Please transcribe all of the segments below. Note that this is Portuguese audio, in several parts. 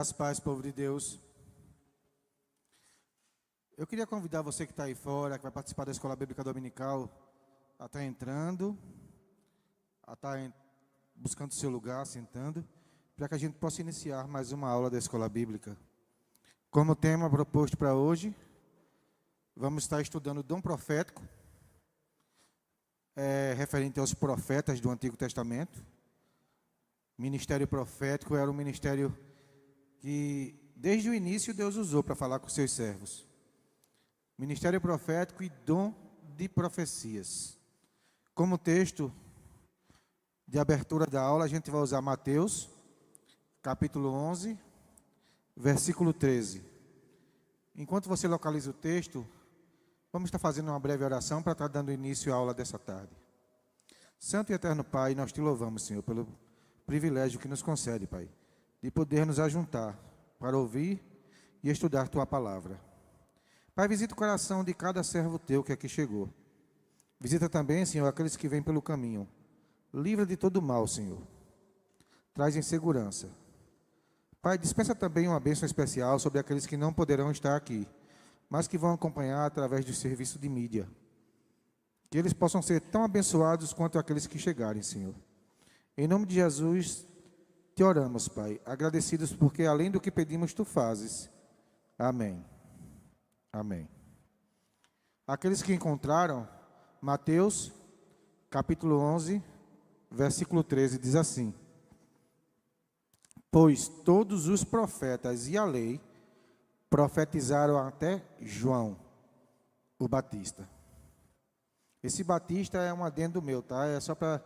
As paz, povo de Deus. Eu queria convidar você que está aí fora, que vai participar da Escola Bíblica Dominical, a estar entrando, a estar buscando seu lugar, sentando, para que a gente possa iniciar mais uma aula da Escola Bíblica. Como tema proposto para hoje, vamos estar estudando o dom profético, referente aos profetas do Antigo Testamento. Ministério profético era um ministério que desde o início Deus usou para falar com seus servos. Ministério profético e dom de profecias. Como texto de abertura da aula, a gente vai usar Mateus, capítulo 11, versículo 13. Enquanto você localiza o texto, vamos estar fazendo uma breve oração para estar dando início à aula dessa tarde. Santo e eterno Pai, nós te louvamos, Senhor, pelo privilégio que nos concede, Pai, de poder nos ajuntar para ouvir e estudar Tua palavra. Pai, visita o coração de cada servo Teu que aqui chegou. Visita também, Senhor, aqueles que vêm pelo caminho. Livra de todo mal, Senhor. Traz em segurança. Pai, dispensa também uma bênção especial sobre aqueles que não poderão estar aqui, mas que vão acompanhar através do serviço de mídia. Que eles possam ser tão abençoados quanto aqueles que chegarem, Senhor. Em nome de Jesus, te oramos, Pai, agradecidos porque além do que pedimos, Tu fazes. Amém. Amém. Aqueles que encontraram, Mateus, capítulo 11, versículo 13, diz assim: Pois todos os profetas e a lei profetizaram até João, o Batista. Esse Batista é um adendo meu, tá? É só para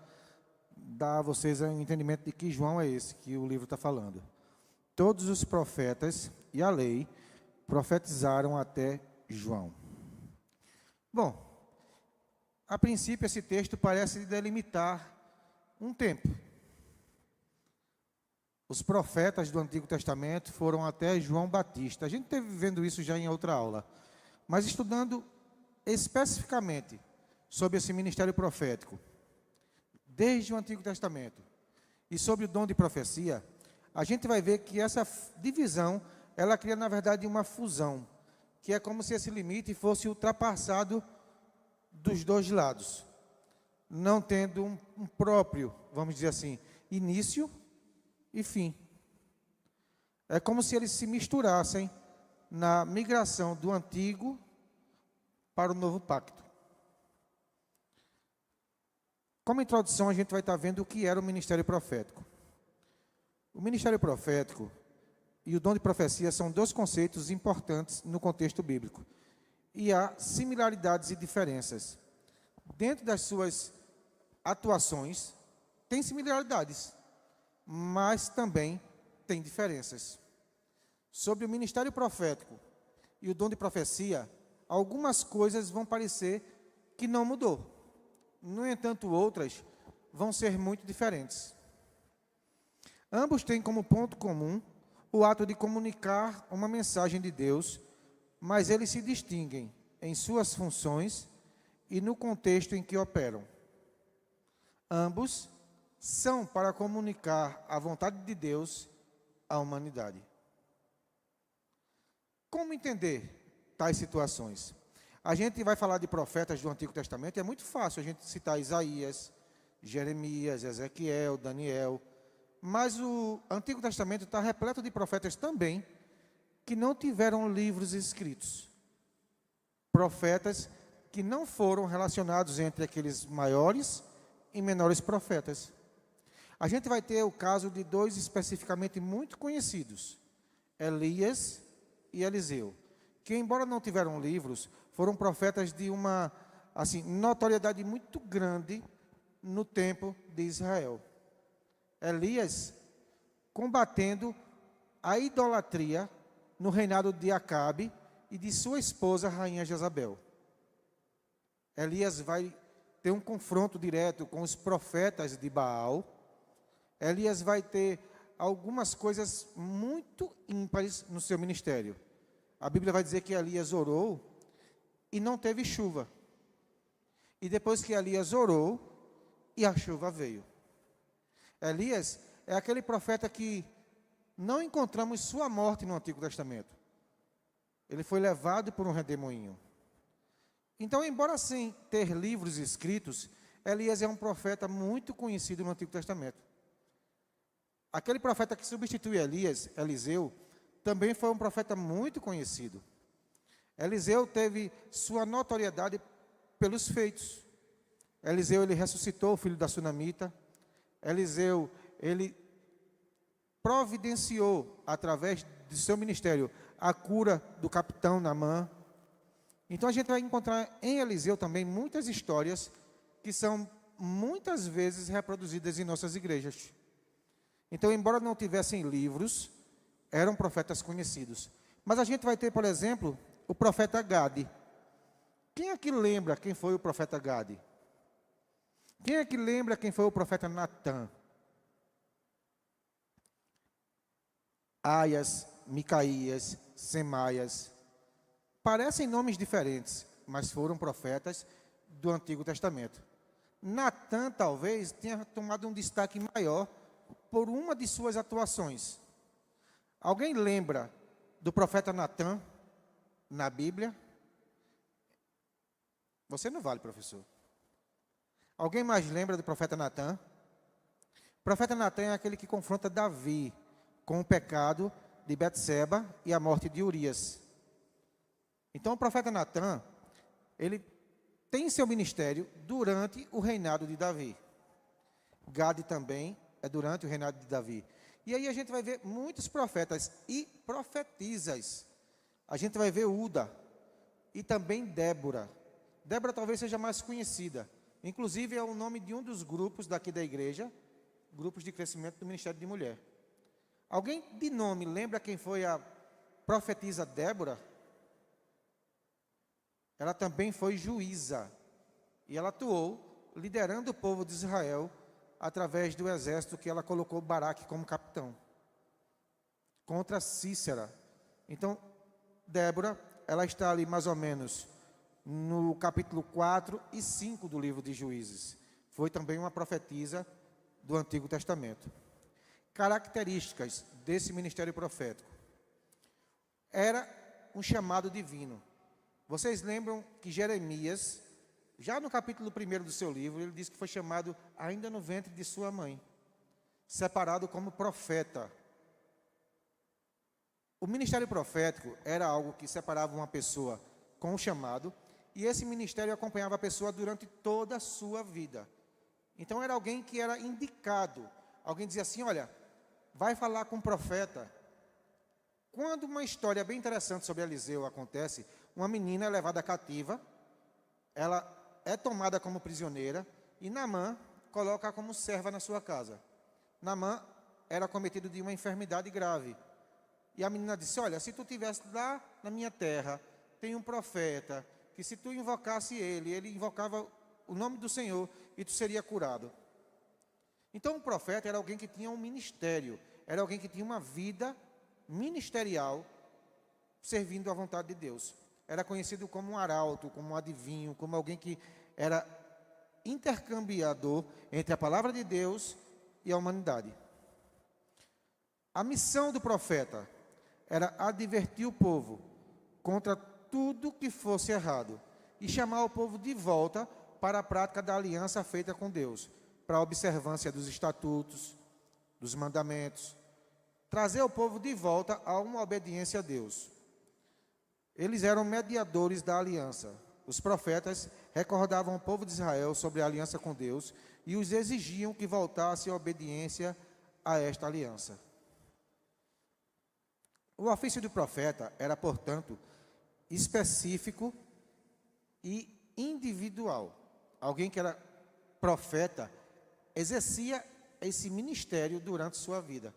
dar a vocês um entendimento de que João é esse que o livro está falando. Todos os profetas e a lei profetizaram até João. Bom, a princípio esse texto parece delimitar um tempo. Os profetas do Antigo Testamento foram até João Batista. A gente esteve vendo isso já em outra aula. Mas estudando especificamente sobre esse ministério profético, desde o Antigo Testamento, e sobre o dom de profecia, a gente vai ver que essa divisão, ela cria, na verdade, uma fusão, que é como se esse limite fosse ultrapassado dos dois lados, não tendo um próprio, vamos dizer assim, início e fim. É como se eles se misturassem na migração do antigo para o novo pacto. Como introdução, a gente vai estar vendo o que era o ministério profético. O ministério profético e o dom de profecia são dois conceitos importantes no contexto bíblico. E há similaridades e diferenças. Dentro das suas atuações, tem similaridades, mas também tem diferenças. Sobre o ministério profético e o dom de profecia, algumas coisas vão parecer que não mudou. No entanto, outras vão ser muito diferentes. Ambos têm como ponto comum o ato de comunicar uma mensagem de Deus, mas eles se distinguem em suas funções e no contexto em que operam. Ambos são para comunicar a vontade de Deus à humanidade. Como entender tais situações? A gente vai falar de profetas do Antigo Testamento, é muito fácil a gente citar Isaías, Jeremias, Ezequiel, Daniel, mas o Antigo Testamento está repleto de profetas também que não tiveram livros escritos. Profetas que não foram relacionados entre aqueles maiores e menores profetas. A gente vai ter o caso de dois especificamente muito conhecidos, Elias e Eliseu, que embora não tiveram livros, foram profetas de uma notoriedade muito grande no tempo de Israel. Elias combatendo a idolatria no reinado de Acabe e de sua esposa, a rainha Jezabel. Elias vai ter um confronto direto com os profetas de Baal. Elias vai ter algumas coisas muito ímpares no seu ministério. A Bíblia vai dizer que Elias orou e não teve chuva. E depois que Elias orou, e a chuva veio. Elias é aquele profeta que não encontramos sua morte no Antigo Testamento. Ele foi levado por um redemoinho. Então, embora sem ter livros escritos, Elias é um profeta muito conhecido no Antigo Testamento. Aquele profeta que substitui Elias, Eliseu, também foi um profeta muito conhecido. Eliseu teve sua notoriedade pelos feitos. Eliseu, ele ressuscitou o filho da sunamita. Eliseu, ele providenciou, através de seu ministério, a cura do capitão Naamã. Então, a gente vai encontrar em Eliseu também muitas histórias que são muitas vezes reproduzidas em nossas igrejas. Então, embora não tivessem livros, eram profetas conhecidos. Mas a gente vai ter, por exemplo, o profeta Gade. Quem é que lembra quem foi o profeta Gade? Quem é que lembra quem foi o profeta Natã? Aias, Micaías, Semaias. Parecem nomes diferentes, mas foram profetas do Antigo Testamento. Natã, talvez, tenha tomado um destaque maior por uma de suas atuações. Alguém lembra do profeta Natã na Bíblia? Você não vale, professor. Alguém mais lembra do profeta Natã? O profeta Natã é aquele que confronta Davi com o pecado de Betseba e a morte de Urias. Então, o profeta Natã, ele tem seu ministério durante o reinado de Davi. Gade também é durante o reinado de Davi. E aí a gente vai ver muitos profetas e profetisas. A gente vai ver Uda e também Débora. Débora talvez seja mais conhecida. Inclusive é o nome de um dos grupos daqui da igreja, grupos de crescimento do Ministério de Mulher. Alguém de nome lembra quem foi a profetisa Débora? Ela também foi juíza. E ela atuou liderando o povo de Israel através do exército que ela colocou Baraque como capitão, contra Cícera. Então, Débora, ela está ali mais ou menos no capítulo 4 e 5 do livro de Juízes. Foi também uma profetisa do Antigo Testamento. Características desse ministério profético. Era um chamado divino. Vocês lembram que Jeremias, já no capítulo 1 do seu livro, ele diz que foi chamado ainda no ventre de sua mãe, separado como profeta. O ministério profético era algo que separava uma pessoa com o chamado, e esse ministério acompanhava a pessoa durante toda a sua vida. Então era alguém que era indicado. Alguém dizia assim, olha, vai falar com o profeta. Quando uma história bem interessante sobre Eliseu acontece, uma menina é levada cativa, ela é tomada como prisioneira, e Naamã coloca como serva na sua casa. Naamã era cometido de uma enfermidade grave. E a menina disse, olha, se tu estivesse lá na minha terra, tem um profeta, que se tu invocasse ele invocava o nome do Senhor, e tu seria curado. Então o profeta era alguém que tinha um ministério, era alguém que tinha uma vida ministerial, servindo à vontade de Deus. Era conhecido como um arauto, como um adivinho, como alguém que era intercambiador entre a palavra de Deus e a humanidade. A missão do profeta era advertir o povo contra tudo que fosse errado e chamar o povo de volta para a prática da aliança feita com Deus, para a observância dos estatutos, dos mandamentos, trazer o povo de volta a uma obediência a Deus. Eles eram mediadores da aliança. Os profetas recordavam o povo de Israel sobre a aliança com Deus e os exigiam que voltasse à obediência a esta aliança. O ofício do profeta era, portanto, específico e individual. Alguém que era profeta exercia esse ministério durante sua vida.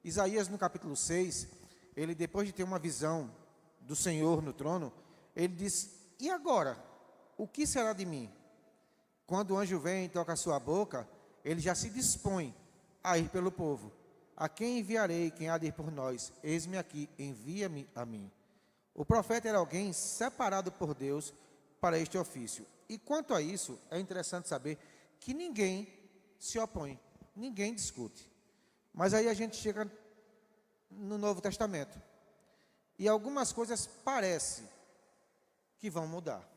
Isaías, no capítulo 6, ele, depois de ter uma visão do Senhor no trono, ele diz, e agora? O que será de mim? Quando o anjo vem e toca a sua boca, ele já se dispõe a ir pelo povo. A quem enviarei? Quem há de ir por nós? Eis-me aqui, envia-me a mim. O profeta era alguém separado por Deus para este ofício. E quanto a isso, é interessante saber que ninguém se opõe, ninguém discute. Mas aí a gente chega no Novo Testamento. E algumas coisas parece que vão mudar.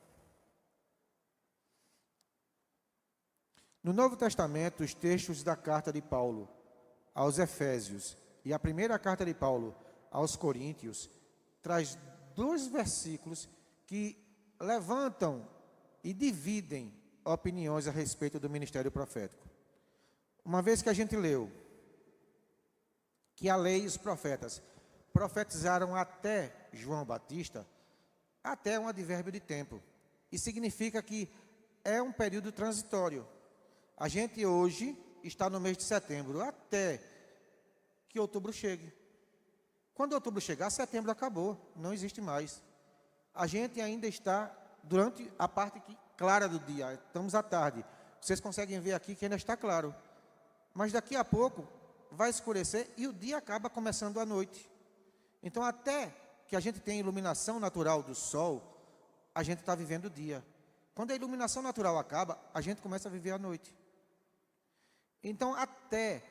No Novo Testamento, os textos da carta de Paulo aos Efésios e a primeira carta de Paulo aos Coríntios traz 2 versículos que levantam e dividem opiniões a respeito do ministério profético. Uma vez que a gente leu que a lei e os profetas profetizaram até João Batista, até é um advérbio de tempo. E significa que é um período transitório. A gente hoje está no mês de setembro, até que outubro chegue. Quando outubro chegar, setembro acabou, não existe mais. A gente ainda está durante a parte clara do dia, estamos à tarde. Vocês conseguem ver aqui que ainda está claro. Mas daqui a pouco vai escurecer e o dia acaba começando à noite. Então, até que a gente tenha iluminação natural do sol, a gente está vivendo o dia. Quando a iluminação natural acaba, a gente começa a viver a noite. Então, até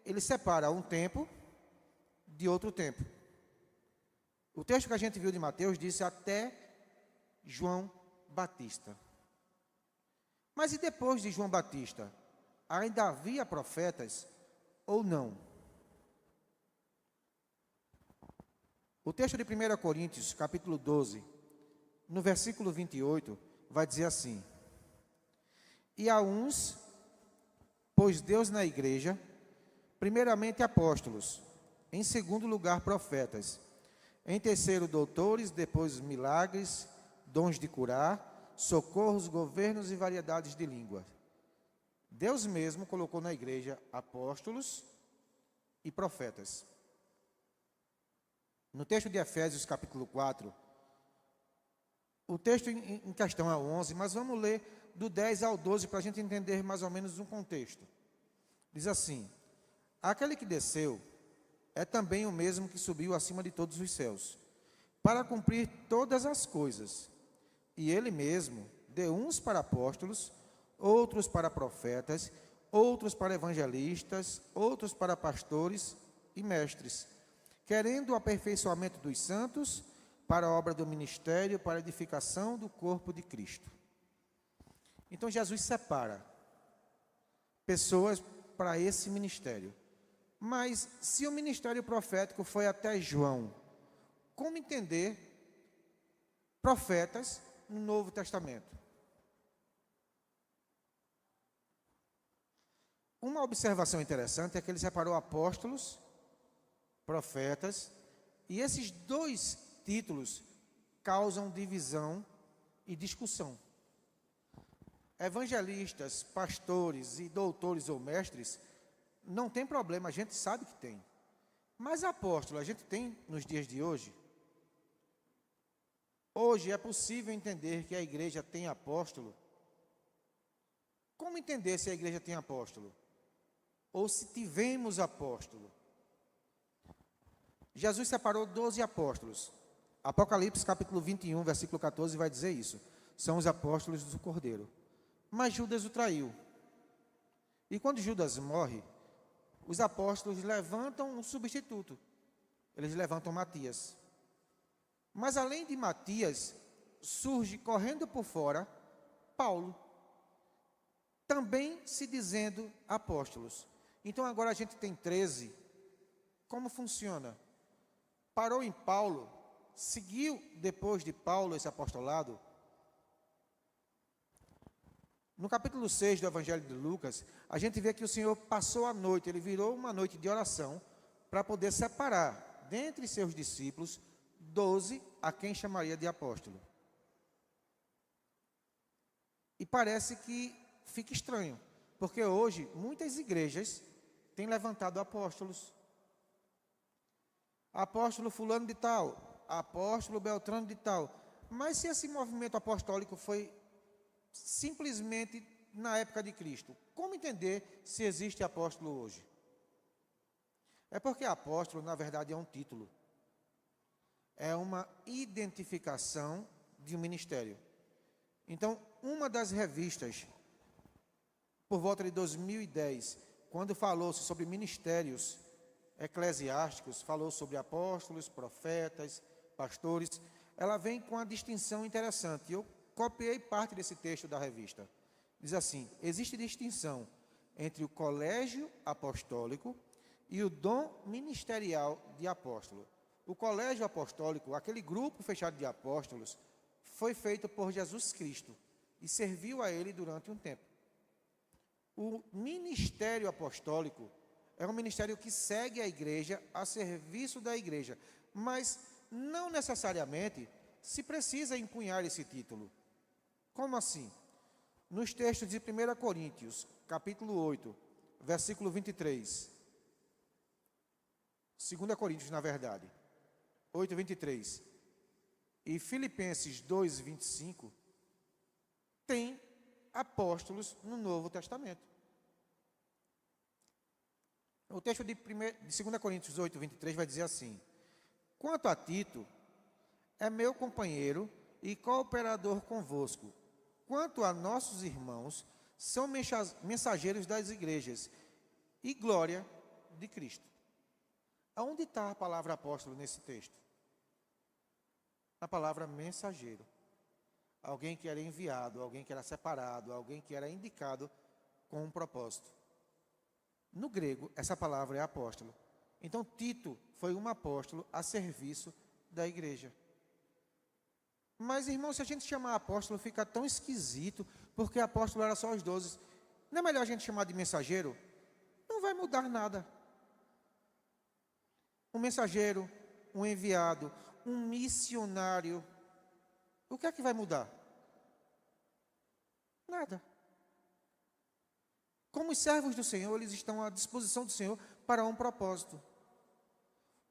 ele separa um tempo de outro tempo. O texto que a gente viu de Mateus disse até João Batista. Mas e depois de João Batista? Ainda havia profetas ou não? O texto de 1 Coríntios, capítulo 12, no versículo 28, vai dizer assim: E a uns pôs Deus na igreja, primeiramente apóstolos, em segundo lugar profetas, em terceiro doutores, depois milagres, dons de curar, socorros, governos e variedades de língua. Deus mesmo colocou na igreja apóstolos e profetas. No texto de Efésios, capítulo 4, o texto em questão é 11, mas vamos ler do 10 ao 12 para a gente entender mais ou menos um contexto. Diz assim: Aquele que desceu é também o mesmo que subiu acima de todos os céus, para cumprir todas as coisas. E ele mesmo deu uns para apóstolos, outros para profetas, outros para evangelistas, outros para pastores e mestres, querendo o aperfeiçoamento dos santos, para a obra do ministério, para a edificação do corpo de Cristo. Então Jesus separa pessoas para esse ministério. Mas se o ministério profético foi até João, como entender profetas no Novo Testamento? Uma observação interessante é que ele separou apóstolos, profetas, e esses 2 títulos causam divisão e discussão. Evangelistas, pastores e doutores ou mestres, não tem problema, a gente sabe que tem. Mas apóstolo, a gente tem nos dias de hoje? Hoje é possível entender que a igreja tem apóstolo? Como entender se a igreja tem apóstolo? Ou se tivemos apóstolo? Jesus separou 12 apóstolos. Apocalipse capítulo 21, versículo 14 vai dizer isso. São os apóstolos do Cordeiro. Mas Judas o traiu. E quando Judas morre, os apóstolos levantam um substituto. Eles levantam Matias. Mas além de Matias, surge correndo por fora Paulo, também se dizendo apóstolos. Então agora a gente tem 13. Como funciona? Parou em Paulo, seguiu depois de Paulo esse apostolado. No capítulo 6 do Evangelho de Lucas, a gente vê que o Senhor passou a noite, ele virou uma noite de oração para poder separar, dentre seus discípulos, 12 a quem chamaria de apóstolo. E parece que fica estranho, porque hoje muitas igrejas têm levantado apóstolos. Apóstolo fulano de tal, apóstolo beltrano de tal. Mas se esse movimento apostólico foi simplesmente na época de Cristo, como entender se existe apóstolo hoje? É porque apóstolo, na verdade, é um título. É uma identificação de um ministério. Então, uma das revistas, por volta de 2010, quando falou-se sobre ministérios, Eclesiásticos falou sobre apóstolos, profetas, pastores. Ela vem com uma distinção interessante. Eu copiei parte desse texto da revista. Diz assim: existe distinção entre o colégio apostólico e o dom ministerial de apóstolo. O colégio apostólico, aquele grupo fechado de apóstolos, foi feito por Jesus Cristo e serviu a ele durante um tempo. O ministério apostólico é um ministério que segue a igreja a serviço da igreja, mas não necessariamente se precisa empunhar esse título. Como assim? Nos textos de 1 Coríntios, capítulo 8, versículo 23. 2 Coríntios, na verdade, 8, 23. E Filipenses 2, 25, tem apóstolos no Novo Testamento. O texto de 2 Coríntios 8, 23 vai dizer assim: quanto a Tito, é meu companheiro e cooperador convosco. Quanto a nossos irmãos, são mensageiros das igrejas e glória de Cristo. Aonde está a palavra apóstolo nesse texto? A palavra mensageiro. Alguém que era enviado, alguém que era separado, alguém que era indicado com um propósito. No grego, essa palavra é apóstolo. Então, Tito foi um apóstolo a serviço da igreja. Mas, irmão, se a gente chamar apóstolo, fica tão esquisito, porque apóstolo era só os 12. Não é melhor a gente chamar de mensageiro? Não vai mudar nada. Um mensageiro, um enviado, um missionário. O que é que vai mudar? Nada. Como os servos do Senhor, eles estão à disposição do Senhor para um propósito.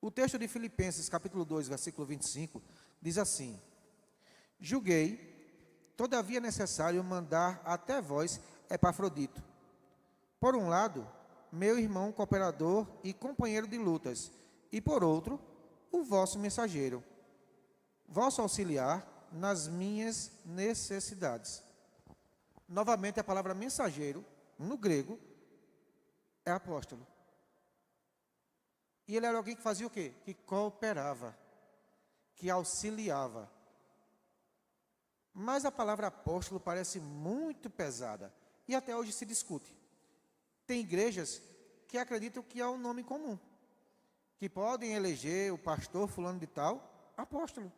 O texto de Filipenses, capítulo 2, versículo 25, diz assim: julguei, todavia necessário mandar até vós Epafrodito. Por um lado, meu irmão cooperador e companheiro de lutas, e por outro, o vosso mensageiro, vosso auxiliar nas minhas necessidades. Novamente, a palavra mensageiro, no grego, é apóstolo. E ele era alguém que fazia o quê? Que cooperava, que auxiliava. Mas a palavra apóstolo parece muito pesada, e até hoje se discute. Tem igrejas que acreditam que é um nome comum, que podem eleger o pastor fulano de tal, apóstolo.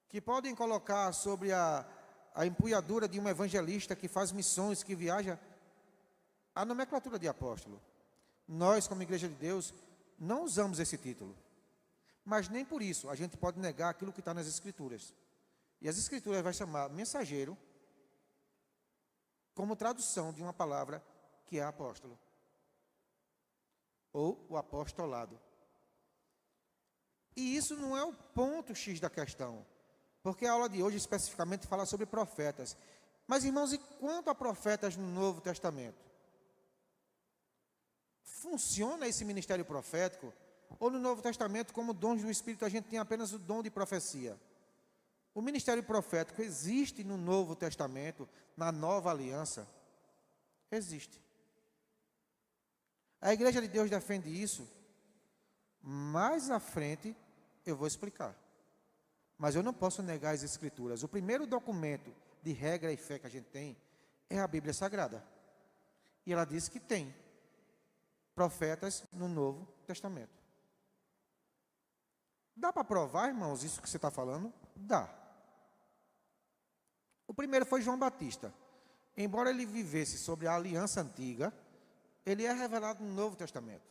Que podem colocar sobre a empunhadura de um evangelista que faz missões, que viaja, a nomenclatura de apóstolo. Nós, como Igreja de Deus, não usamos esse título. Mas nem por isso a gente pode negar aquilo que está nas Escrituras. E as Escrituras vai chamar mensageiro como tradução de uma palavra que é apóstolo. Ou o apostolado. E isso não é o ponto X da questão. Porque a aula de hoje especificamente fala sobre profetas. Mas, irmãos, e quanto a profetas no Novo Testamento? Funciona esse ministério profético? Ou no Novo Testamento, como dons do Espírito, a gente tem apenas o dom de profecia? O ministério profético existe no Novo Testamento, na Nova Aliança? Existe. A Igreja de Deus defende isso. Mais à frente, eu vou explicar. Mas eu não posso negar as Escrituras. O primeiro documento de regra e fé que a gente tem é a Bíblia Sagrada. E ela diz que tem profetas no Novo Testamento. Dá para provar, irmãos, isso que você está falando? Dá. O primeiro foi João Batista. Embora ele vivesse sobre a aliança antiga, ele é revelado no Novo Testamento.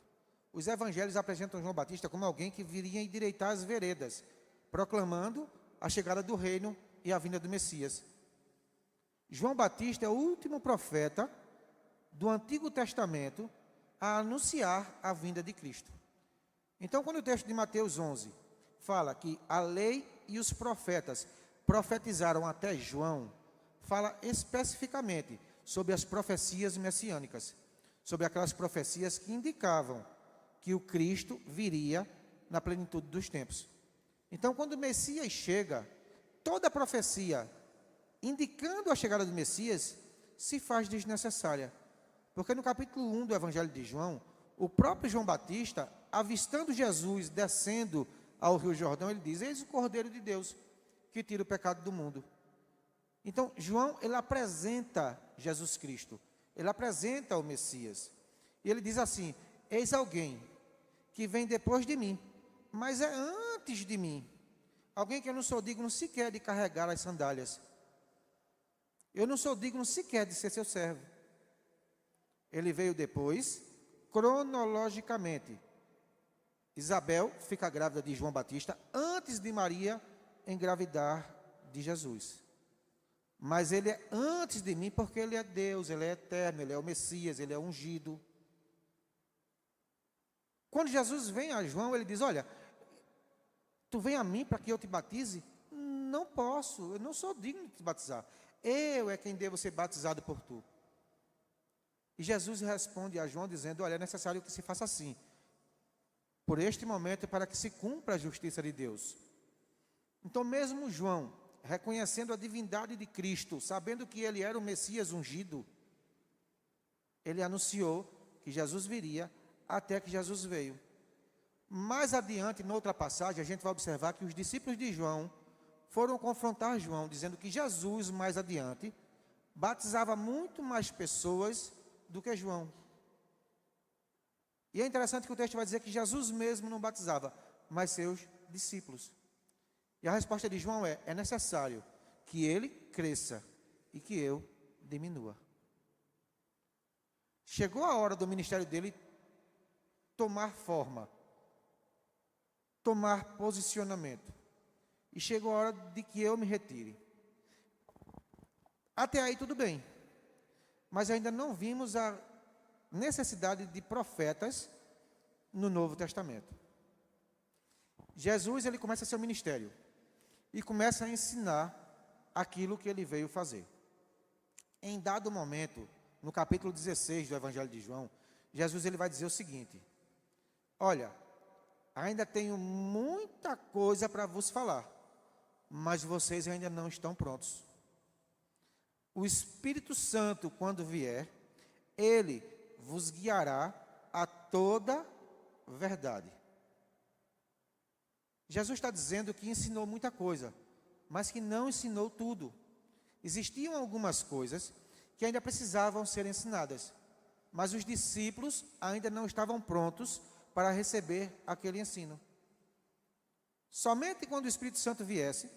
Os evangelhos apresentam João Batista como alguém que viria endireitar as veredas, proclamando a chegada do reino e a vinda do Messias. João Batista é o último profeta do Antigo Testamento a anunciar a vinda de Cristo. Então, quando o texto de Mateus 11 fala que a lei e os profetas profetizaram até João, fala especificamente sobre as profecias messiânicas, sobre aquelas profecias que indicavam que o Cristo viria na plenitude dos tempos. Então, quando o Messias chega, toda a profecia indicando a chegada do Messias se faz desnecessária. Porque no capítulo 1 do Evangelho de João, o próprio João Batista avistando Jesus descendo ao Rio Jordão, ele diz: eis o Cordeiro de Deus que tira o pecado do mundo. Então, João, ele apresenta Jesus Cristo, ele apresenta o Messias. E ele diz assim: eis alguém que vem depois de mim, mas é antes de mim. Alguém que eu não sou digno sequer de carregar as sandálias. Eu não sou digno sequer de ser seu servo. Ele veio depois, cronologicamente. Isabel fica grávida de João Batista antes de Maria engravidar de Jesus. Mas ele é antes de mim porque ele é Deus, ele é eterno, ele é o Messias, ele é ungido. Quando Jesus vem a João, ele diz: olha, tu vem a mim para que eu te batize? Não posso, eu não sou digno de te batizar. Eu é quem devo ser batizado por tu. E Jesus responde a João dizendo: olha, é necessário que se faça assim, por este momento, para que se cumpra a justiça de Deus. Então mesmo João, reconhecendo a divindade de Cristo, sabendo que ele era o Messias ungido, ele anunciou que Jesus viria, até que Jesus veio. Mais adiante, noutra passagem, a gente vai observar que os discípulos de João foram confrontar João, dizendo que Jesus, mais adiante, batizava muito mais pessoas do que João. E é interessante que o texto vai dizer que Jesus mesmo não batizava, mas seus discípulos. E a resposta de João é necessário que ele cresça e que eu diminua. Chegou a hora do ministério dele tomar forma, tomar posicionamento. E chegou a hora de que eu me retire. Até aí tudo bem. Mas ainda não vimos a necessidade de profetas no Novo Testamento. Jesus, ele começa seu ministério e começa a ensinar aquilo que ele veio fazer. Em dado momento, no capítulo 16 do Evangelho de João, Jesus, ele vai dizer o seguinte: olha, ainda tenho muita coisa para vos falar, mas vocês ainda não estão prontos. O Espírito Santo, quando vier, ele vos guiará a toda verdade. Jesus está dizendo que ensinou muita coisa, mas que não ensinou tudo. Existiam algumas coisas que ainda precisavam ser ensinadas, mas os discípulos ainda não estavam prontos para receber aquele ensino. Somente quando o Espírito Santo viesse,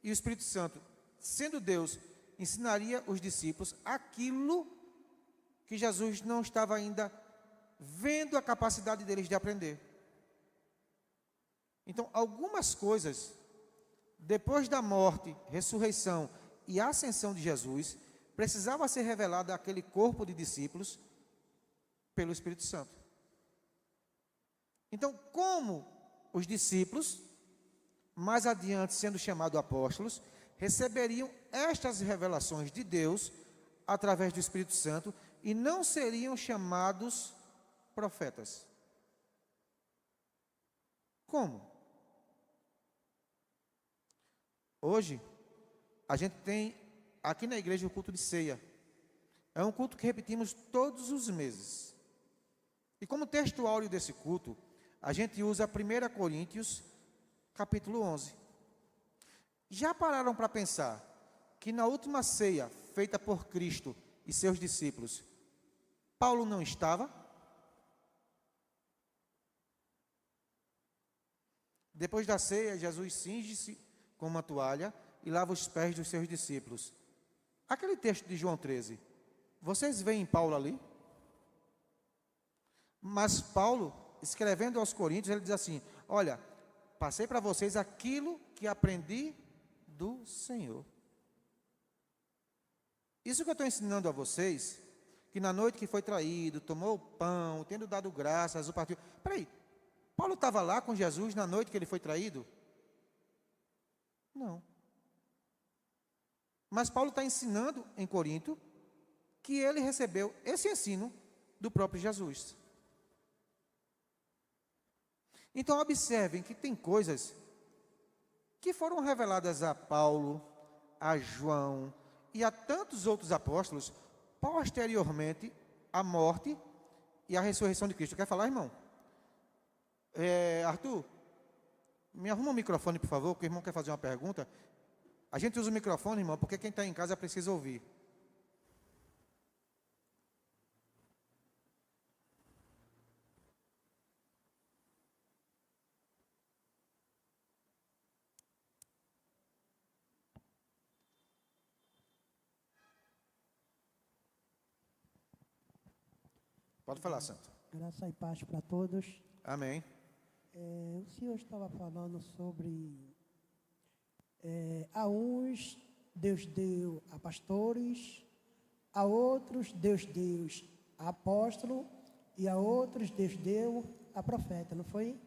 e o Espírito Santo, sendo Deus, ensinaria os discípulos aquilo que Jesus não estava ainda vendo a capacidade deles de aprender. Então, algumas coisas, depois da morte, ressurreição e ascensão de Jesus, precisava ser revelada àquele corpo de discípulos pelo Espírito Santo. Então, como os discípulos, mais adiante sendo chamados apóstolos, receberiam estas revelações de Deus através do Espírito Santo e não seriam chamados profetas? Como? Hoje, a gente tem aqui na igreja o culto de ceia. É um culto que repetimos todos os meses. E como texto áureo desse culto, a gente usa 1 Coríntios, capítulo 11. Já pararam para pensar que na última ceia feita por Cristo e seus discípulos, Paulo não estava? Depois da ceia, Jesus cinge-se com uma toalha e lava os pés dos seus discípulos. Aquele texto de João 13, vocês veem Paulo ali? Mas Paulo, escrevendo aos Coríntios, ele diz assim: olha, passei para vocês aquilo que aprendi do Senhor. Isso que eu estou ensinando a vocês, que na noite que foi traído, tomou o pão, tendo dado graças, o partiu. Peraí, Paulo estava lá com Jesus na noite que ele foi traído? Não. Mas Paulo está ensinando em Corinto que ele recebeu esse ensino do próprio Jesus. Então observem que tem coisas que foram reveladas a Paulo, a João e a tantos outros apóstolos posteriormente à morte e à ressurreição de Cristo. Quer falar, irmão? Arthur, me arruma um microfone, por favor, que o irmão quer fazer uma pergunta. A gente usa o microfone, irmão, porque quem está em casa precisa ouvir. Pode falar, santo. Graça e paz para todos. Amém. O senhor estava falando sobre a uns Deus deu a pastores, a outros Deus deu a apóstolo e a outros Deus deu a profeta, não foi?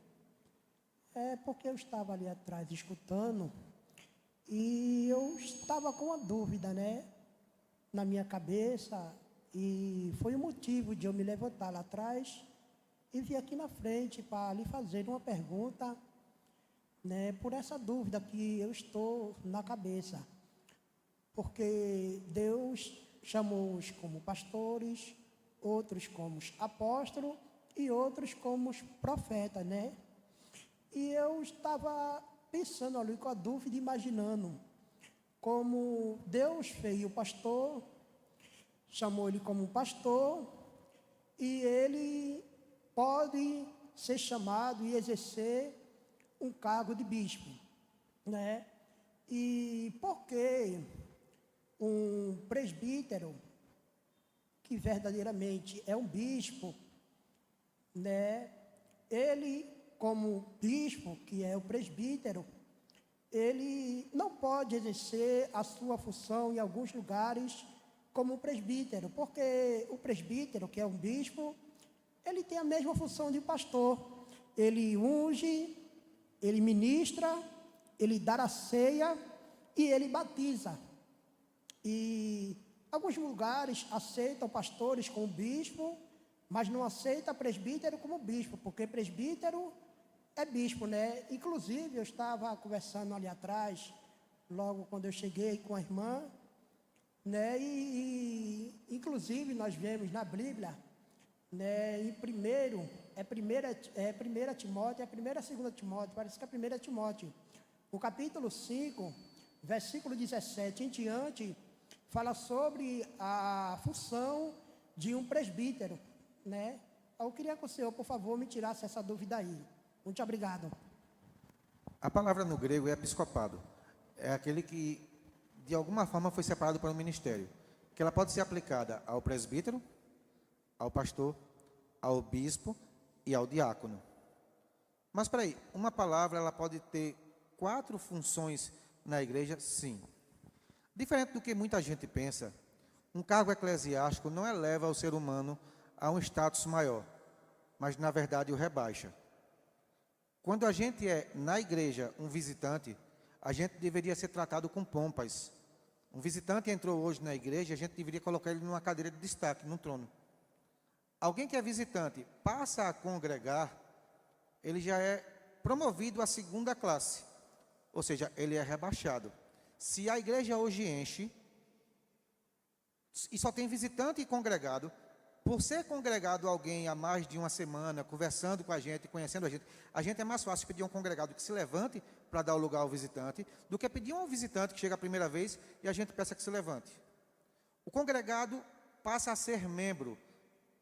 Porque eu estava ali atrás escutando e eu estava com uma dúvida, né, na minha cabeça, e foi o motivo de eu me levantar lá atrás e vir aqui na frente para lhe fazer uma pergunta, né, por essa dúvida que eu estou na cabeça. Porque Deus chamou uns como pastores, outros como apóstolos e outros como profetas, né? E eu estava pensando ali com a dúvida, imaginando como Deus fez o pastor, chamou ele como pastor, e ele pode ser chamado e exercer um cargo de bispo, né? E por que um presbítero, que verdadeiramente é um bispo, né? Ele, como bispo, que é o presbítero, ele não pode exercer a sua função em alguns lugares como presbítero, porque o presbítero, que é um bispo, ele tem a mesma função de pastor. Ele unge, ele ministra, ele dá a ceia e ele batiza. E alguns lugares aceitam pastores como bispo, mas não aceitam presbítero como bispo, porque presbítero é bispo, né? Inclusive, eu estava conversando ali atrás, logo quando eu cheguei com a irmã, né? Inclusive, nós vemos na Bíblia, né, em primeira Timóteo, segunda Timóteo, parece que é 1 Timóteo, o capítulo 5, versículo 17 em diante, fala sobre a função de um presbítero, né? Eu queria que o senhor, por favor, me tirasse essa dúvida aí. Muito obrigado. A palavra no grego é episcopado. É aquele que, de alguma forma, foi separado para um ministério. Que ela pode ser aplicada ao presbítero, ao pastor, ao bispo e ao diácono. Mas, espera aí, uma palavra ela pode ter 4 funções na igreja? Sim. Diferente do que muita gente pensa, um cargo eclesiástico não eleva o ser humano a um status maior, mas, na verdade, o rebaixa. Quando a gente é, na igreja, um visitante, a gente deveria ser tratado com pompas. Um visitante entrou hoje na igreja, a gente deveria colocar ele numa cadeira de destaque, num trono. Alguém que é visitante, passa a congregar, ele já é promovido à 2ª classe, ou seja, ele é rebaixado. Se a igreja hoje enche, e só tem visitante e congregado, por ser congregado alguém há mais de uma semana, conversando com a gente, conhecendo a gente é mais fácil pedir a um congregado que se levante para dar o lugar ao visitante, do que pedir a um visitante que chega a primeira vez e a gente peça que se levante. O congregado passa a ser membro.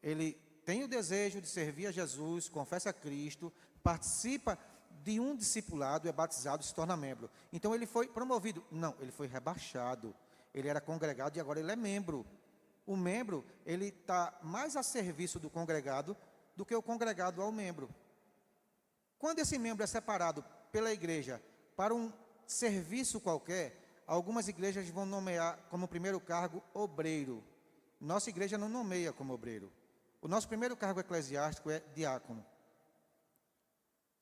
Ele tem o desejo de servir a Jesus, confessa a Cristo, participa de um discipulado, é batizado, se torna membro. Então ele foi promovido? Não, ele foi rebaixado. Ele era congregado e agora ele é membro. O membro, ele está mais a serviço do congregado do que o congregado ao membro. Quando esse membro é separado pela igreja para um serviço qualquer, algumas igrejas vão nomear como primeiro cargo obreiro. Nossa igreja não nomeia como obreiro. O nosso primeiro cargo eclesiástico é diácono.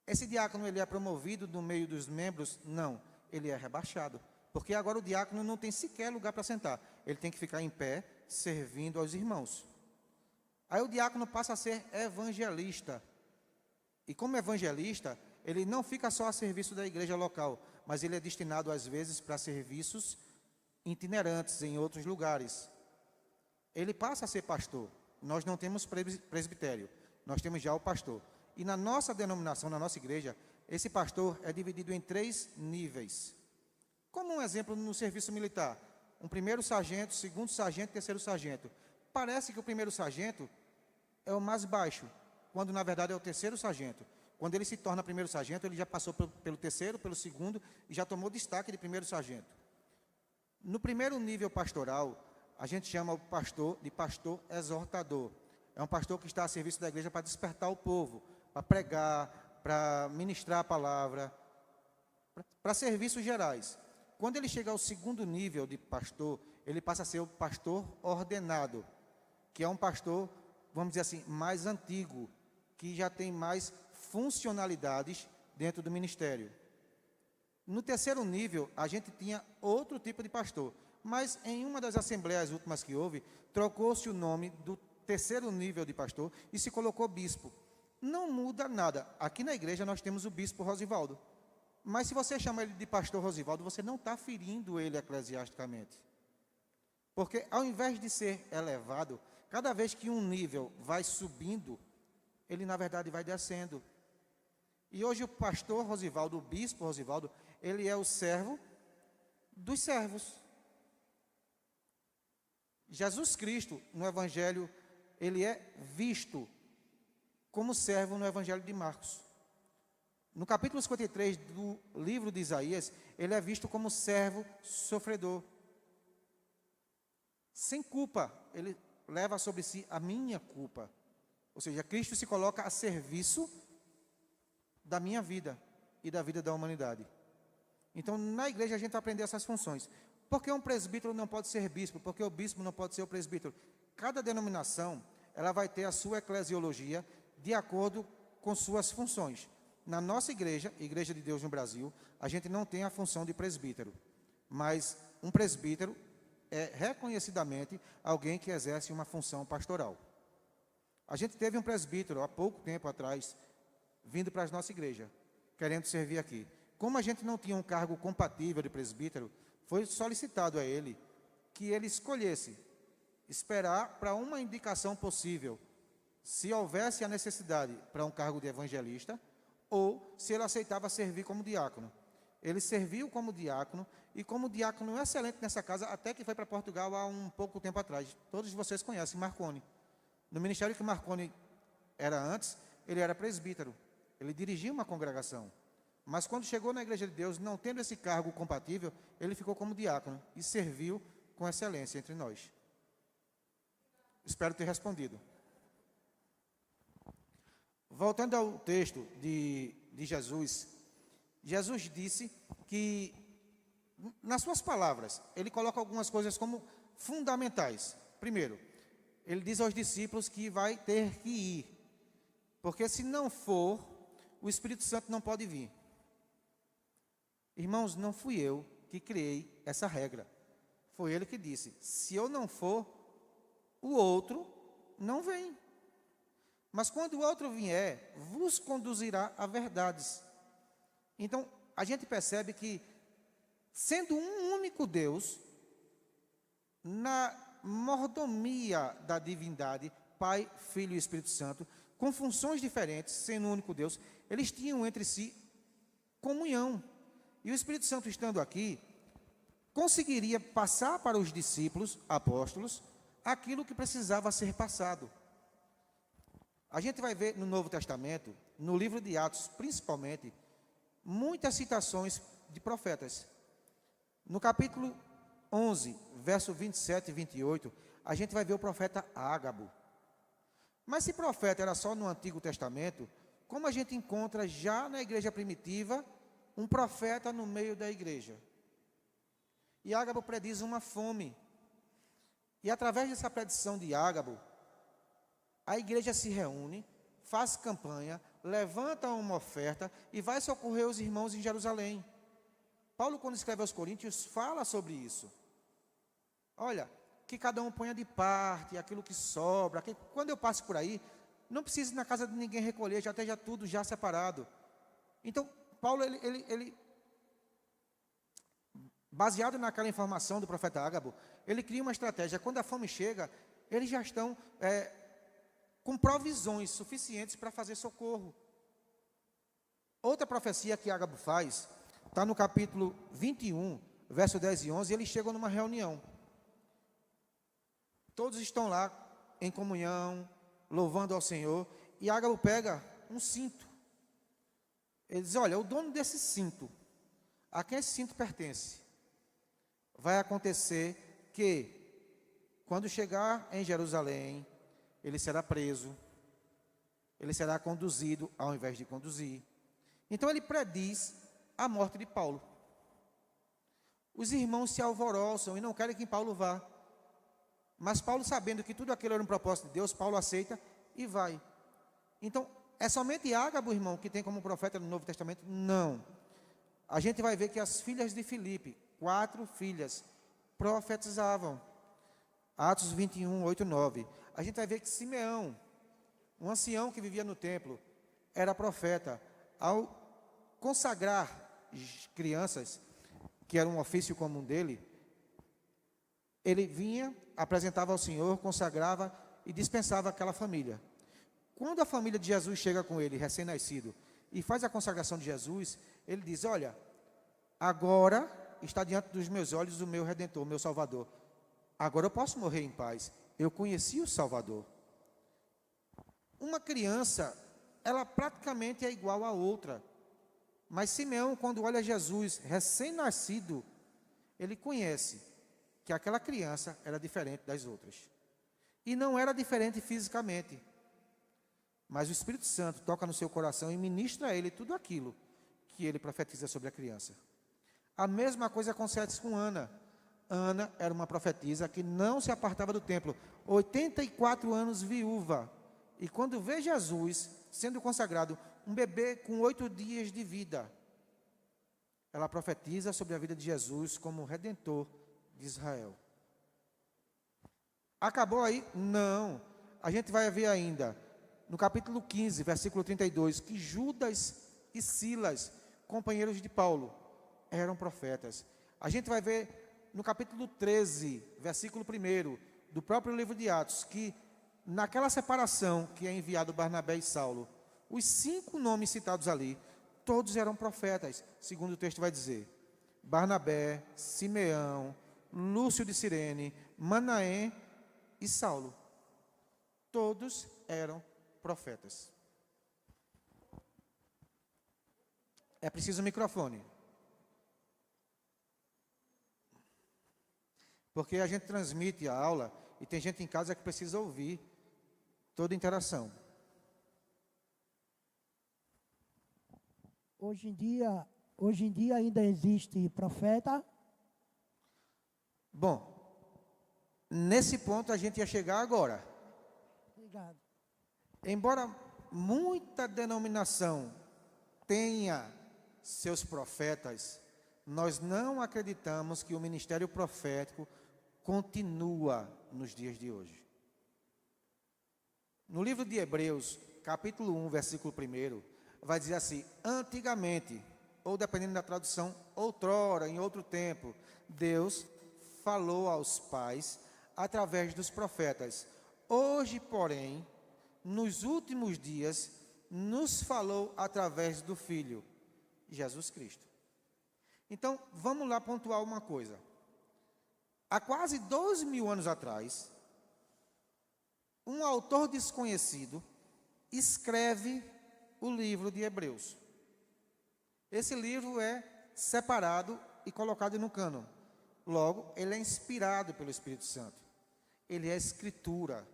Esse diácono, ele é promovido no meio dos membros? Não, ele é rebaixado. Porque agora o diácono não tem sequer lugar para sentar. Ele tem que ficar em pé, servindo aos irmãos. Aí o diácono passa a ser evangelista. E como evangelista, ele não fica só a serviço da igreja local, mas ele é destinado às vezes para serviços itinerantes em outros lugares. Ele passa a ser pastor. Nós não temos presbitério, nós temos já o pastor. E na nossa denominação, na nossa igreja, esse pastor é dividido em 3 níveis. Como um exemplo no serviço militar, um primeiro sargento, segundo sargento, terceiro sargento. Parece que o primeiro sargento é o mais baixo, quando na verdade é o terceiro sargento. Quando ele se torna primeiro sargento, ele já passou pelo terceiro, pelo segundo, e já tomou destaque de primeiro sargento. No primeiro nível pastoral, a gente chama o pastor de pastor exortador. É um pastor que está a serviço da igreja para despertar o povo, para pregar, para ministrar a palavra, para serviços gerais. Quando ele chega ao segundo nível de pastor, ele passa a ser o pastor ordenado, que é um pastor, vamos dizer assim, mais antigo, que já tem mais funcionalidades dentro do ministério. No terceiro nível, a gente tinha outro tipo de pastor, mas em uma das assembleias últimas que houve, trocou-se o nome do terceiro nível de pastor e se colocou bispo. Não muda nada. Aqui na igreja nós temos o bispo Rosivaldo. Mas se você chama ele de pastor Rosivaldo, você não está ferindo ele eclesiasticamente. Porque ao invés de ser elevado, cada vez que um nível vai subindo, ele na verdade vai descendo. E hoje o pastor Rosivaldo, o bispo Rosivaldo, ele é o servo dos servos. Jesus Cristo, no Evangelho, ele é visto como servo no Evangelho de Marcos. No capítulo 53 do livro de Isaías, ele é visto como servo sofredor. Sem culpa, ele leva sobre si a minha culpa. Ou seja, Cristo se coloca a serviço da minha vida e da vida da humanidade. Então, na igreja a gente vai aprender essas funções. Por que um presbítero não pode ser bispo? Por que o bispo não pode ser o presbítero? Cada denominação, ela vai ter a sua eclesiologia de acordo com suas funções. Na nossa igreja, Igreja de Deus no Brasil, a gente não tem a função de presbítero. Mas um presbítero é reconhecidamente alguém que exerce uma função pastoral. A gente teve um presbítero há pouco tempo atrás, vindo para a nossa igreja, querendo servir aqui. Como a gente não tinha um cargo compatível de presbítero, foi solicitado a ele que ele escolhesse esperar para uma indicação possível, se houvesse a necessidade para um cargo de evangelista, ou se ele aceitava servir como diácono. Ele serviu como diácono, e como diácono excelente nessa casa, até que foi para Portugal há um pouco tempo atrás. Todos vocês conhecem Marconi. No ministério que Marconi era antes, ele era presbítero. Ele dirigia uma congregação. Mas quando chegou na Igreja de Deus, não tendo esse cargo compatível, ele ficou como diácono e serviu com excelência entre nós. Espero ter respondido. Voltando ao texto de Jesus, Jesus disse que, nas suas palavras, ele coloca algumas coisas como fundamentais. Primeiro, ele diz aos discípulos que vai ter que ir, porque se não for, o Espírito Santo não pode vir. Irmãos, não fui eu que criei essa regra. Foi ele que disse, se eu não for, o outro não vem. Mas quando o outro vier, vos conduzirá a verdades. Então, a gente percebe que, sendo um único Deus, na mordomia da divindade, Pai, Filho e Espírito Santo, com funções diferentes, sendo um único Deus, eles tinham entre si comunhão. E o Espírito Santo, estando aqui, conseguiria passar para os discípulos, apóstolos, aquilo que precisava ser passado. A gente vai ver no Novo Testamento, no livro de Atos principalmente, muitas citações de profetas. No capítulo 11, verso 27 e 28, a gente vai ver o profeta Ágabo. Mas se profeta era só no Antigo Testamento, como a gente encontra já na igreja primitiva, um profeta no meio da igreja? E Ágabo prediz uma fome. E através dessa predição de Ágabo, a igreja se reúne, faz campanha, levanta uma oferta e vai socorrer os irmãos em Jerusalém. Paulo, quando escreve aos Coríntios, fala sobre isso. Olha, que cada um ponha de parte aquilo que sobra. Que quando eu passo por aí, não precisa ir na casa de ninguém recolher, já esteja tudo já separado. Então, Paulo, ele baseado naquela informação do profeta Ágabo, ele cria uma estratégia. Quando a fome chega, eles já estão com provisões suficientes para fazer socorro. Outra profecia que Ágabo faz, está no capítulo 21, verso 10 e 11, eles chegam numa reunião. Todos estão lá em comunhão, louvando ao Senhor, e Ágabo pega um cinto. Ele diz, olha, o dono desse cinto, a quem esse cinto pertence? Vai acontecer que, quando chegar em Jerusalém, ele será preso, ele será conduzido ao invés de conduzir. Então ele prediz a morte de Paulo. Os irmãos se alvoroçam e não querem que Paulo vá. Mas Paulo, sabendo que tudo aquilo era um propósito de Deus, Paulo aceita e vai. Então, é somente Ágabo, irmão, que tem como profeta no Novo Testamento? Não. A gente vai ver que as filhas de Filipe, 4 filhas, profetizavam. Atos 21, 8, 9. A gente vai ver que Simeão, um ancião que vivia no templo, era profeta. Ao consagrar crianças, que era um ofício comum dele, ele vinha, apresentava ao Senhor, consagrava e dispensava aquela família. Quando a família de Jesus chega com ele, recém-nascido, e faz a consagração de Jesus, ele diz, olha, agora está diante dos meus olhos o meu Redentor, o meu Salvador. Agora eu posso morrer em paz. Eu conheci o Salvador. Uma criança, ela praticamente é igual a outra. Mas Simeão, quando olha Jesus recém-nascido, ele conhece que aquela criança era diferente das outras. E não era diferente fisicamente. Mas o Espírito Santo toca no seu coração e ministra a ele tudo aquilo que ele profetiza sobre a criança. A mesma coisa acontece com Ana. Ana era uma profetisa que não se apartava do templo. 84 anos viúva. E quando vê Jesus sendo consagrado, um bebê com 8 dias de vida, ela profetiza sobre a vida de Jesus como Redentor de Israel. Acabou aí? Não. A gente vai ver ainda, no capítulo 15, versículo 32, que Judas e Silas, companheiros de Paulo, eram profetas. A gente vai ver no capítulo 13, versículo 1, do próprio livro de Atos, que naquela separação que é enviado Barnabé e Saulo, os 5 nomes citados ali, todos eram profetas, segundo o texto vai dizer. Barnabé, Simeão, Lúcio de Cirene, Manaém e Saulo. Todos eram profetas. É preciso um microfone. Porque a gente transmite a aula e tem gente em casa que precisa ouvir toda a interação. Hoje em dia ainda existe profeta? Bom, nesse ponto a gente ia chegar agora. Obrigado. Embora muita denominação tenha seus profetas, nós não acreditamos que o ministério profético continua nos dias de hoje. No livro de Hebreus, capítulo 1, versículo 1, vai dizer assim, antigamente, ou dependendo da tradução, outrora, em outro tempo, Deus falou aos pais através dos profetas. Hoje, porém, nos últimos dias, nos falou através do Filho, Jesus Cristo. Então, vamos lá pontuar uma coisa. Há quase 2.000 anos atrás, um autor desconhecido escreve o livro de Hebreus. Esse livro é separado e colocado no cânon. Logo, ele é inspirado pelo Espírito Santo. Ele é escritura,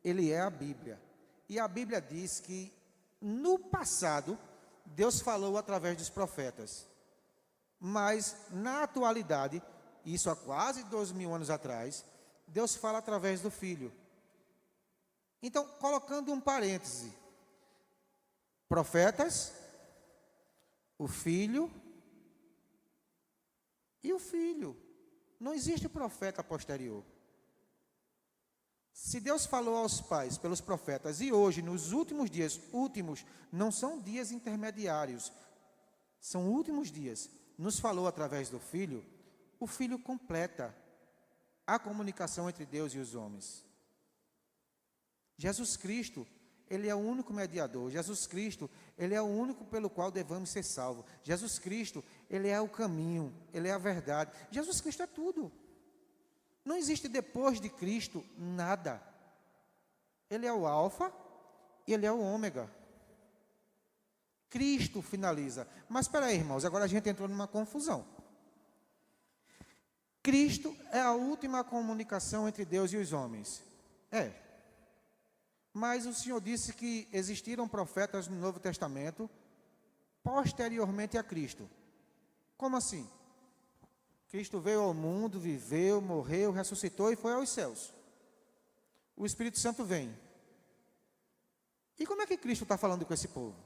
ele é a Bíblia. E a Bíblia diz que, no passado, Deus falou através dos profetas. Mas, na atualidade, isso há quase 2.000 anos atrás, Deus fala através do Filho. Então, colocando um parêntese, profetas, o Filho e o Filho. Não existe profeta posterior. Se Deus falou aos pais pelos profetas, e hoje, nos últimos dias, últimos, não são dias intermediários, são últimos dias, nos falou através do Filho, o Filho completa a comunicação entre Deus e os homens. Jesus Cristo, Ele é o único mediador. Jesus Cristo, Ele é o único pelo qual devemos ser salvos. Jesus Cristo, Ele é o caminho, Ele é a verdade. Jesus Cristo é tudo. Não existe depois de Cristo nada. Ele é o alfa e Ele é o ômega. Cristo finaliza. Mas espera aí, irmãos, agora a gente entrou numa confusão. Cristo é a última comunicação entre Deus e os homens. É. Mas o Senhor disse que existiram profetas no Novo Testamento posteriormente a Cristo. Como assim? Cristo veio ao mundo, viveu, morreu, ressuscitou e foi aos céus. O Espírito Santo vem. E como é que Cristo está falando com esse povo?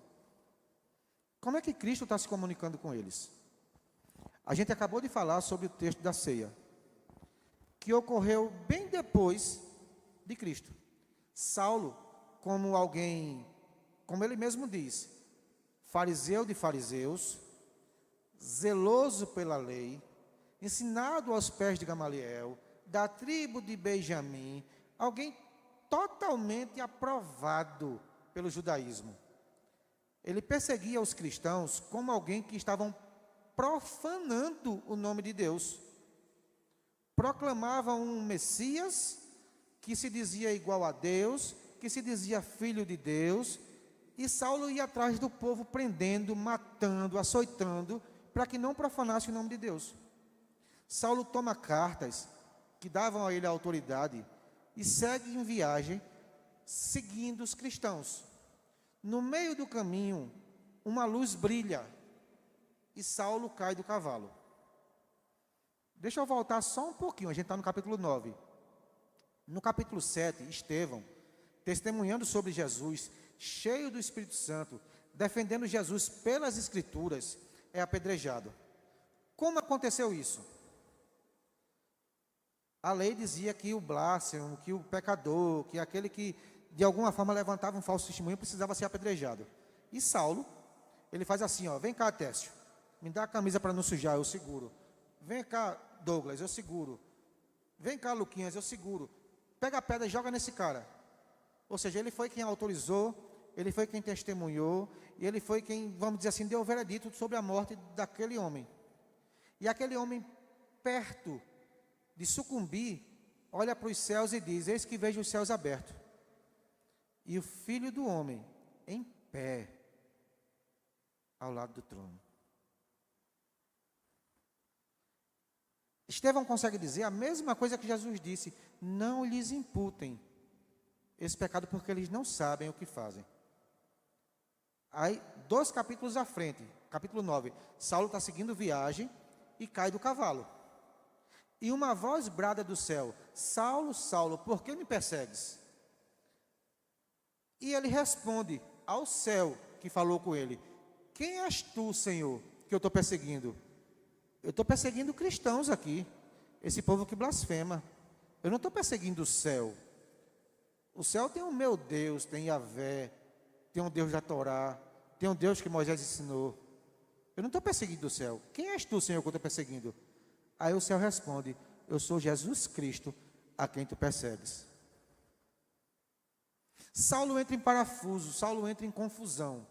Como é que Cristo está se comunicando com eles? A gente acabou de falar sobre o texto da ceia, que ocorreu bem depois de Cristo. Saulo, como alguém, como ele mesmo diz, fariseu de fariseus, zeloso pela lei, ensinado aos pés de Gamaliel, da tribo de Benjamim, alguém totalmente aprovado pelo judaísmo. Ele perseguia os cristãos como alguém que estavam profanando o nome de Deus. Proclamava um Messias que se dizia igual a Deus, que se dizia filho de Deus, e Saulo ia atrás do povo prendendo, matando, açoitando, para que não profanasse o nome de Deus. Saulo toma cartas que davam a ele a autoridade e segue em viagem, seguindo os cristãos. No meio do caminho, uma luz brilha e Saulo cai do cavalo. Deixa eu voltar só um pouquinho, a gente está no capítulo 9. No capítulo 7, Estevão, testemunhando sobre Jesus, cheio do Espírito Santo, defendendo Jesus pelas Escrituras, é apedrejado. Como aconteceu isso? A lei dizia que o blasfemo, que o pecador, que aquele que de alguma forma levantava um falso testemunho precisava ser apedrejado. E Saulo, ele faz assim, ó, vem cá, Técio, me dá a camisa para não sujar, eu seguro. Vem cá, Douglas, eu seguro. Vem cá, Luquinhas, eu seguro. Pega a pedra e joga nesse cara. Ou seja, ele foi quem autorizou, ele foi quem testemunhou, e ele foi quem, vamos dizer assim, deu o veredito sobre a morte daquele homem. E aquele homem, perto de sucumbir, olha para os céus e diz, eis que vejo os céus abertos. E o Filho do Homem, em pé, ao lado do trono. Estevão consegue dizer a mesma coisa que Jesus disse, não lhes imputem esse pecado porque eles não sabem o que fazem. Aí, 2 capítulos à frente, capítulo 9, Saulo está seguindo viagem e cai do cavalo. E uma voz brada do céu, Saulo, Saulo, por que me persegues? E ele responde ao céu que falou com ele, quem és tu, Senhor, que eu estou perseguindo? Eu estou perseguindo cristãos aqui, esse povo que blasfema. Eu não estou perseguindo o céu. O céu tem o meu Deus, tem Yahvé, tem um Deus da Torá, tem um Deus que Moisés ensinou. Eu não estou perseguindo o céu. Quem és tu, Senhor, que eu estou perseguindo? Aí o céu responde, eu sou Jesus Cristo, a quem tu persegues. Saulo entra em parafuso, Saulo entra em confusão.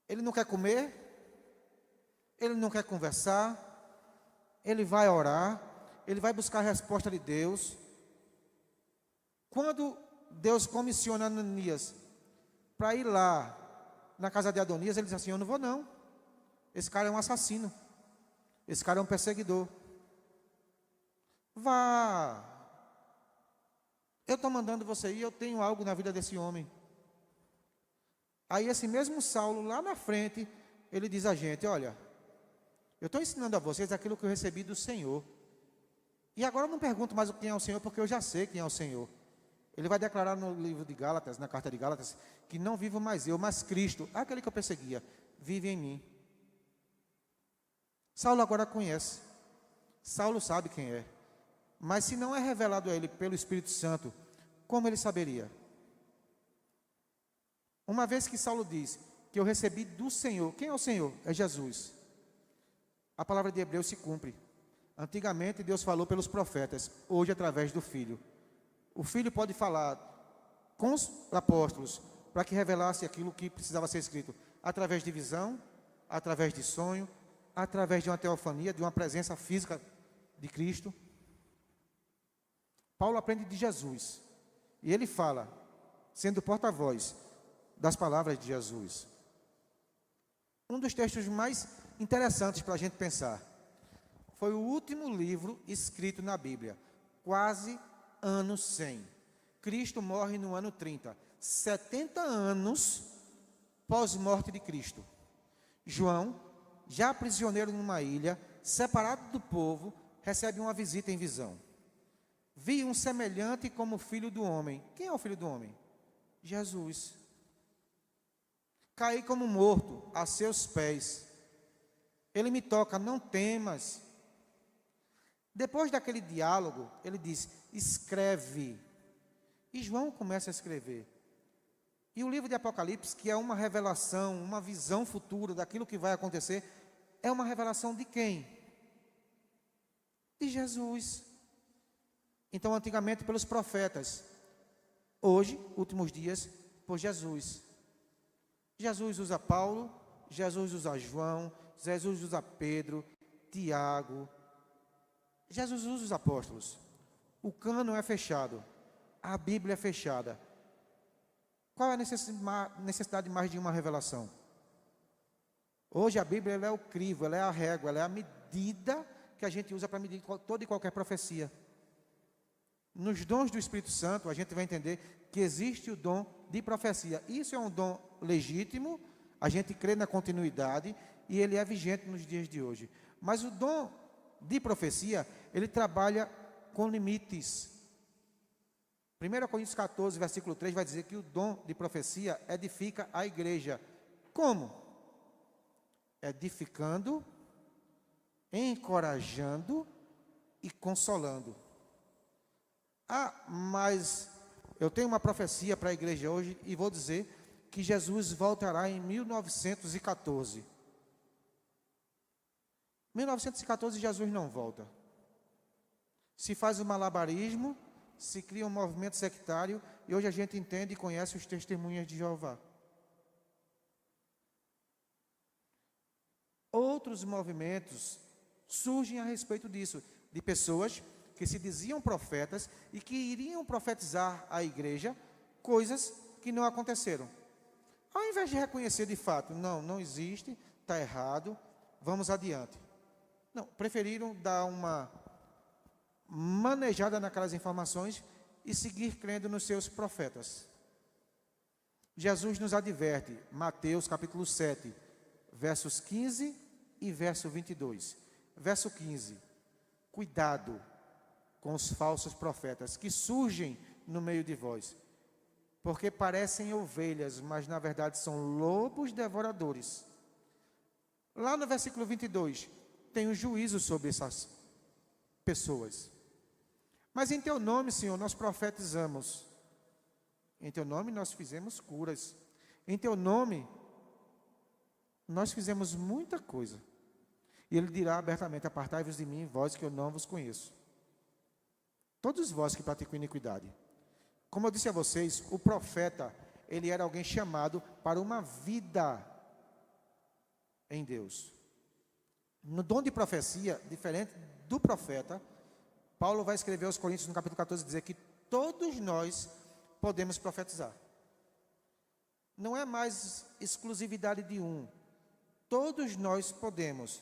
Ele não quer comer, ele não quer conversar, ele vai orar, ele vai buscar a resposta de Deus. Quando Deus comissiona Ananias para ir lá na casa de Adonias, ele diz assim, eu não vou não, esse cara é um assassino, esse cara é um perseguidor. Vá, eu estou mandando você ir, eu tenho algo na vida desse homem. Aí esse mesmo Saulo, lá na frente, ele diz a gente, olha, eu estou ensinando a vocês aquilo que eu recebi do Senhor. E agora eu não pergunto mais quem é o Senhor, porque eu já sei quem é o Senhor. Ele vai declarar no livro de Gálatas, na carta de Gálatas, que não vivo mais eu, mas Cristo, aquele que eu perseguia, vive em mim. Saulo agora conhece. Saulo sabe quem é. Mas se não é revelado a ele pelo Espírito Santo, como ele saberia? Uma vez que Saulo diz que eu recebi do Senhor, quem é o Senhor? É Jesus. A palavra de Hebreus se cumpre. Antigamente Deus falou pelos profetas, hoje através do Filho. O Filho pode falar com os apóstolos para que revelasse aquilo que precisava ser escrito, através de visão, através de sonho, através de uma teofania, de uma presença física de Cristo. Paulo aprende de Jesus, e ele fala, sendo porta-voz das palavras de Jesus. Um dos textos mais interessantes para a gente pensar, foi o último livro escrito na Bíblia, quase ano 100. Cristo morre no ano 30, 70 anos pós-morte de Cristo. João, já prisioneiro numa ilha, separado do povo, recebe uma visita em visão. Vi um semelhante como filho do homem. Quem é o filho do homem? Jesus. Caí como morto a seus pés. Ele me toca, não temas. Depois daquele diálogo, ele diz, escreve. E João começa a escrever. E o livro de Apocalipse, que é uma revelação, uma visão futura daquilo que vai acontecer, é uma revelação de quem? De Jesus. Então, antigamente pelos profetas. Hoje, últimos dias, por Jesus. Jesus usa Paulo, Jesus usa João, Jesus usa Pedro, Tiago. Jesus usa os apóstolos. O cânon é fechado. A Bíblia é fechada. Qual é a necessidade mais de uma revelação? Hoje a Bíblia ela é o crivo, ela é a régua, ela é a medida que a gente usa para medir toda e qualquer profecia. Nos dons do Espírito Santo, a gente vai entender que existe o dom de profecia. Isso é um dom legítimo, a gente crê na continuidade e ele é vigente nos dias de hoje. Mas o dom de profecia, ele trabalha com limites. 1 Coríntios 14, versículo 3, vai dizer que o dom de profecia edifica a igreja. Como? Edificando, encorajando e consolando. Ah, mas eu tenho uma profecia para a igreja hoje e vou dizer que Jesus voltará em 1914. 1914 Jesus não volta. Se faz o malabarismo, se cria um movimento sectário e hoje a gente entende e conhece os testemunhas de Jeová. Outros movimentos surgem a respeito disso, de pessoas que se diziam profetas e que iriam profetizar à igreja coisas que não aconteceram. Ao invés de reconhecer de fato, não existe, está errado, vamos adiante. Não, preferiram dar uma manejada naquelas informações e seguir crendo nos seus profetas. Jesus nos adverte, Mateus capítulo 7, versos 15 e verso 22. Verso 15, cuidado com os falsos profetas que surgem no meio de vós, porque parecem ovelhas, mas na verdade são lobos devoradores. Lá no versículo 22, tem um juízo sobre essas pessoas. Mas em teu nome, Senhor, nós profetizamos. Em teu nome nós fizemos curas. Em teu nome nós fizemos muita coisa. E ele dirá abertamente, apartai-vos de mim, vós que eu não vos conheço. Todos vós que praticam iniquidade. Como eu disse a vocês, o profeta, ele era alguém chamado para uma vida em Deus. No dom de profecia, diferente do profeta, Paulo vai escrever aos Coríntios no capítulo 14, dizer que todos nós podemos profetizar. Não é mais exclusividade de um. Todos nós podemos,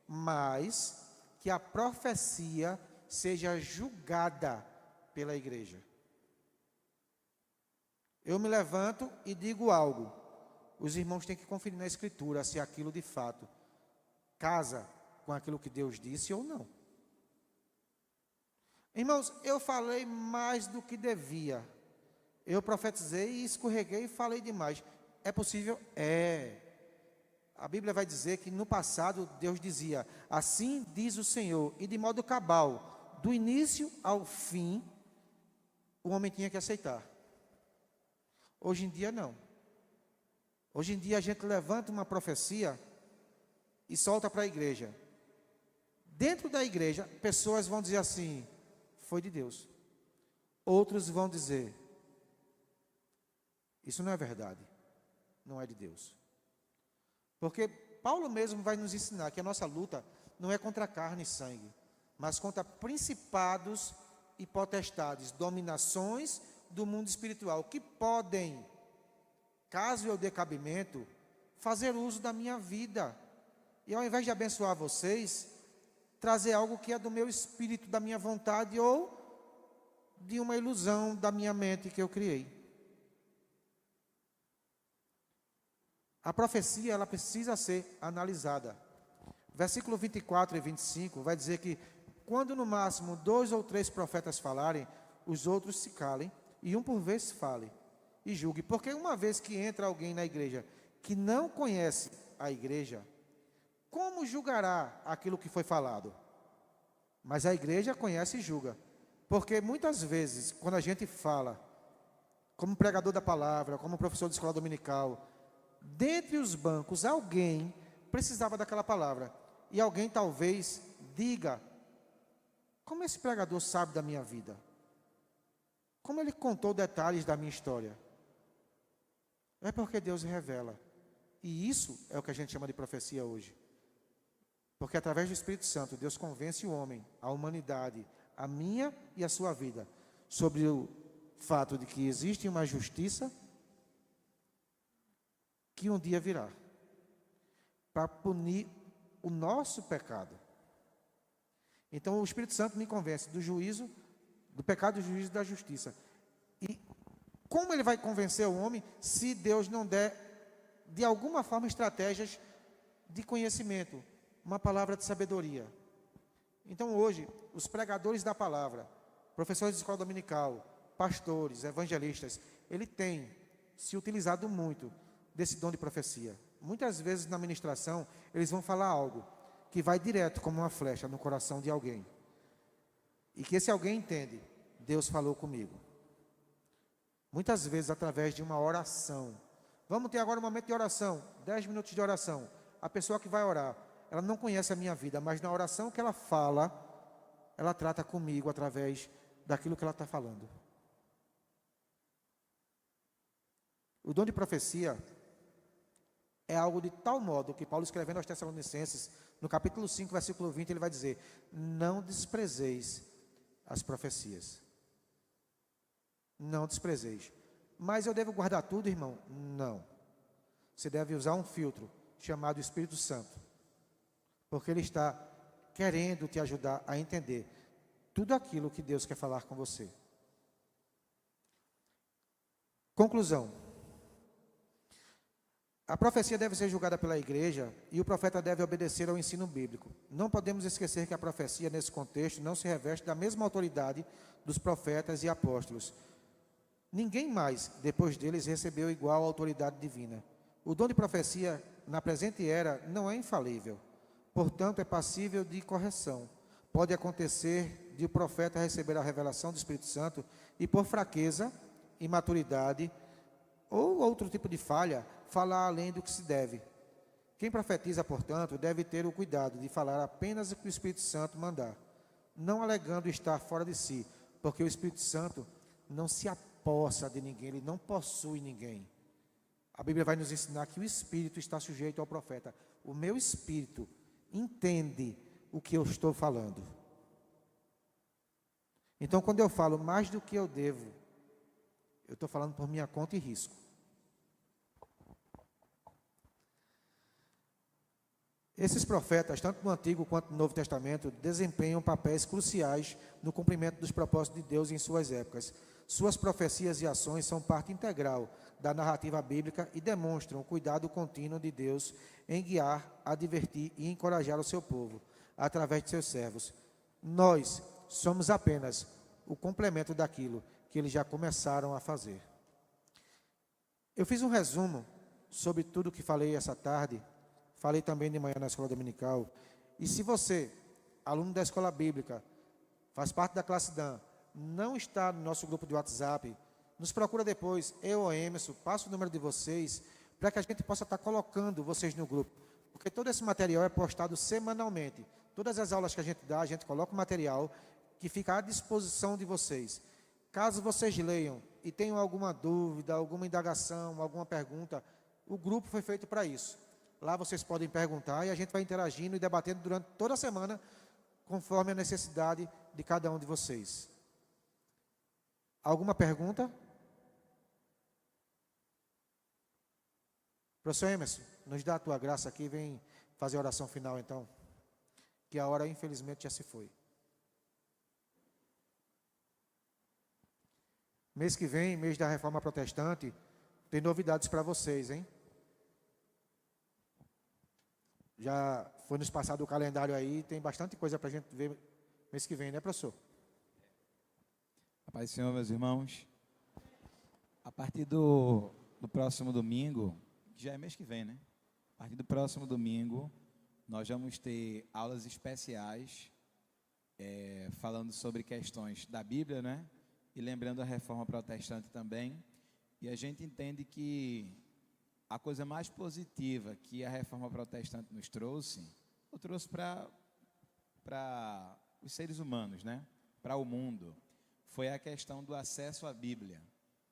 mas que a profecia seja julgada pela igreja. Eu me levanto e digo algo. Os irmãos têm que conferir na Escritura se aquilo de fato casa com aquilo que Deus disse ou não. Irmãos, eu falei mais do que devia. Eu profetizei e escorreguei e falei demais. É possível? É. A Bíblia vai dizer que no passado Deus dizia, assim diz o Senhor, e de modo cabal, do início ao fim, o homem tinha que aceitar. Hoje em dia não. Hoje em dia a gente levanta uma profecia e solta para a igreja. Dentro da igreja, pessoas vão dizer assim, foi de Deus. Outros vão dizer, Isso não é verdade. Não é de Deus. Porque Paulo mesmo vai nos ensinar que a nossa luta não é contra carne e sangue, mas contra principados e potestades, dominações do mundo espiritual, que podem, caso eu dê cabimento, fazer uso da minha vida. E ao invés de abençoar vocês, trazer algo que é do meu espírito, da minha vontade, ou de uma ilusão da minha mente que eu criei. A profecia, ela precisa ser analisada. Versículo 24 e 25 vai dizer que quando no máximo 2 ou 3 profetas falarem, os outros se calem, e um por vez fale e julgue. Porque uma vez que entra alguém na igreja que não conhece a igreja, como julgará aquilo que foi falado? Mas a igreja conhece e julga. Porque muitas vezes, quando a gente fala, como pregador da palavra, como professor de escola dominical, dentre os bancos, alguém precisava daquela palavra. E alguém talvez diga: como esse pregador sabe da minha vida? Como ele contou detalhes da minha história? É porque Deus revela. E isso é o que a gente chama de profecia hoje. Porque através do Espírito Santo, Deus convence o homem, a humanidade, a minha e a sua vida, sobre o fato de que existe uma justiça que um dia virá para punir o nosso pecado. Então o Espírito Santo me convence do juízo, do pecado, do juízo e da justiça. E como ele vai convencer o homem se Deus não der, de alguma forma, estratégias de conhecimento, uma palavra de sabedoria? Então hoje, os pregadores da palavra, professores de escola dominical, pastores, evangelistas, ele tem se utilizado muito desse dom de profecia. Muitas vezes na ministração, eles vão falar algo que vai direto como uma flecha no coração de alguém. E que esse alguém entende: Deus falou comigo. Muitas vezes através de uma oração. Vamos ter agora um momento de oração, 10 minutos de oração. A pessoa que vai orar, ela não conhece a minha vida, mas na oração que ela fala, ela trata comigo através daquilo que ela está falando. O dom de profecia é algo de tal modo que Paulo, escrevendo aos Tessalonicenses, no capítulo 5, versículo 20, ele vai dizer: não desprezeis as profecias. Não desprezeis. Mas eu devo guardar tudo, irmão? Não. Você deve usar um filtro chamado Espírito Santo, porque ele está querendo te ajudar a entender tudo aquilo que Deus quer falar com você. Conclusão. A profecia deve ser julgada pela igreja e o profeta deve obedecer ao ensino bíblico. Não podemos esquecer que a profecia, nesse contexto, não se reveste da mesma autoridade dos profetas e apóstolos. Ninguém mais, depois deles, recebeu igual autoridade divina. O dom de profecia, na presente era, não é infalível. Portanto, é passível de correção. Pode acontecer de o profeta receber a revelação do Espírito Santo e, por fraqueza, imaturidade ou outro tipo de falha, falar além do que se deve. Quem profetiza, portanto, deve ter o cuidado de falar apenas o que o Espírito Santo mandar, não alegando estar fora de si, porque o Espírito Santo não se apossa de ninguém, ele não possui ninguém. A Bíblia vai nos ensinar que o Espírito está sujeito ao profeta. O meu Espírito entende o que eu estou falando. Então, quando eu falo mais do que eu devo, eu estou falando por minha conta e risco. Esses profetas, tanto no Antigo quanto no Novo Testamento, desempenham papéis cruciais no cumprimento dos propósitos de Deus em suas épocas. Suas profecias e ações são parte integral da narrativa bíblica e demonstram o cuidado contínuo de Deus em guiar, advertir e encorajar o seu povo, através de seus servos. Nós somos apenas o complemento daquilo que eles já começaram a fazer. Eu fiz um resumo sobre tudo o que falei essa tarde. Falei também de manhã na escola dominical. E se você, aluno da escola bíblica, faz parte da classe DAN, não está no nosso grupo de WhatsApp, nos procura depois, eu ou Emerson, passo o número de vocês, para que a gente possa estar colocando vocês no grupo. Porque todo esse material é postado semanalmente. Todas as aulas que a gente dá, a gente coloca o material que fica à disposição de vocês. Caso vocês leiam e tenham alguma dúvida, alguma indagação, alguma pergunta, o grupo foi feito para isso. Lá vocês podem perguntar e a gente vai interagindo e debatendo durante toda a semana, conforme a necessidade de cada um de vocês. Alguma pergunta? Professor Emerson, nos dá a tua graça aqui, vem fazer a oração final então, que a hora infelizmente já se foi. Mês que vem, mês da Reforma Protestante, tem novidades para vocês, hein? Já foi nos passado o calendário aí, tem bastante coisa para a gente ver mês que vem, né, professor? A paz do Senhor, meus irmãos. A partir do próximo domingo, que já é mês que vem, né? A partir do próximo domingo, nós vamos ter aulas especiais falando sobre questões da Bíblia, né? E lembrando a Reforma Protestante também. E a gente entende que a coisa mais positiva que a Reforma Protestante nos trouxe, eu trouxe para os seres humanos, né? Para o mundo, foi a questão do acesso à Bíblia,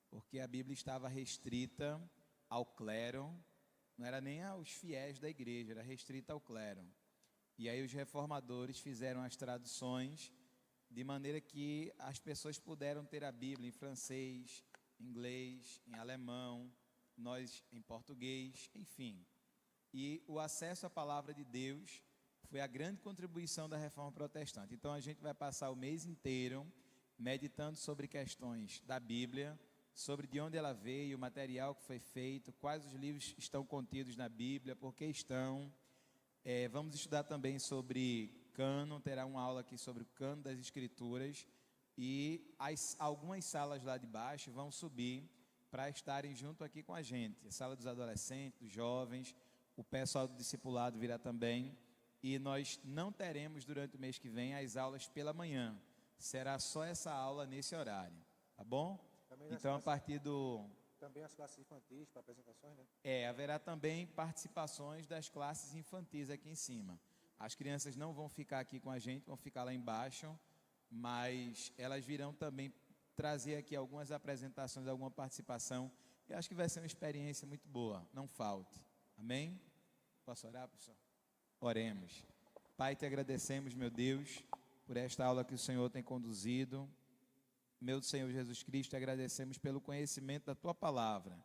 porque a Bíblia estava restrita ao clero, não era nem aos fiéis da igreja, era restrita ao clero. E aí os reformadores fizeram as traduções de maneira que as pessoas puderam ter a Bíblia em francês, inglês, em alemão, nós em português, enfim. E o acesso à palavra de Deus foi a grande contribuição da Reforma Protestante. Então a gente vai passar o mês inteiro meditando sobre questões da Bíblia, sobre de onde ela veio, o material que foi feito, quais os livros estão contidos na Bíblia, por que estão. Vamos estudar também sobre cânon, terá uma aula aqui sobre o cânon das Escrituras, e algumas salas lá de baixo vão subir para estarem junto aqui com a gente. A sala dos adolescentes, dos jovens, o pessoal do discipulado virá também, e nós não teremos durante o mês que vem as aulas pela manhã, será só essa aula nesse horário, tá bom? Então a partir do... Também as classes infantis para apresentações, né? Haverá também participações das classes infantis aqui em cima. As crianças não vão ficar aqui com a gente, vão ficar lá embaixo, mas elas virão também trazer aqui algumas apresentações, alguma participação. Eu acho que vai ser uma experiência muito boa, não falte. Amém? Posso orar, professor? Oremos. Pai, te agradecemos, meu Deus, por esta aula que o Senhor tem conduzido. Meu Senhor Jesus Cristo, agradecemos pelo conhecimento da Tua Palavra.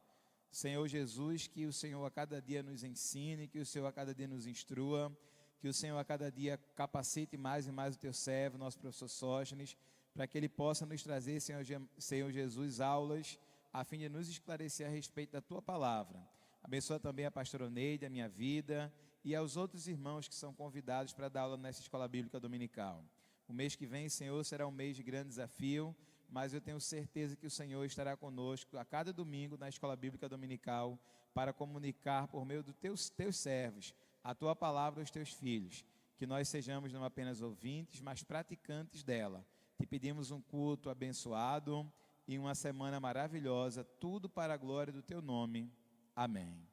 Senhor Jesus, que o Senhor a cada dia nos ensine, que o Senhor a cada dia nos instrua, que o Senhor a cada dia capacite mais e mais o Teu servo, nosso professor Sóstenes, para que ele possa nos trazer, Senhor Jesus, aulas, a fim de nos esclarecer a respeito da Tua Palavra. Abençoa também a pastora Oneide, a minha vida, e aos outros irmãos que são convidados para dar aula nessa escola bíblica dominical. O mês que vem, Senhor, será um mês de grande desafio, mas eu tenho certeza que o Senhor estará conosco a cada domingo na escola bíblica dominical para comunicar por meio dos teus servos a Tua palavra aos Teus filhos, que nós sejamos não apenas ouvintes, mas praticantes dela. Te pedimos um culto abençoado e uma semana maravilhosa, tudo para a glória do Teu nome. Amém.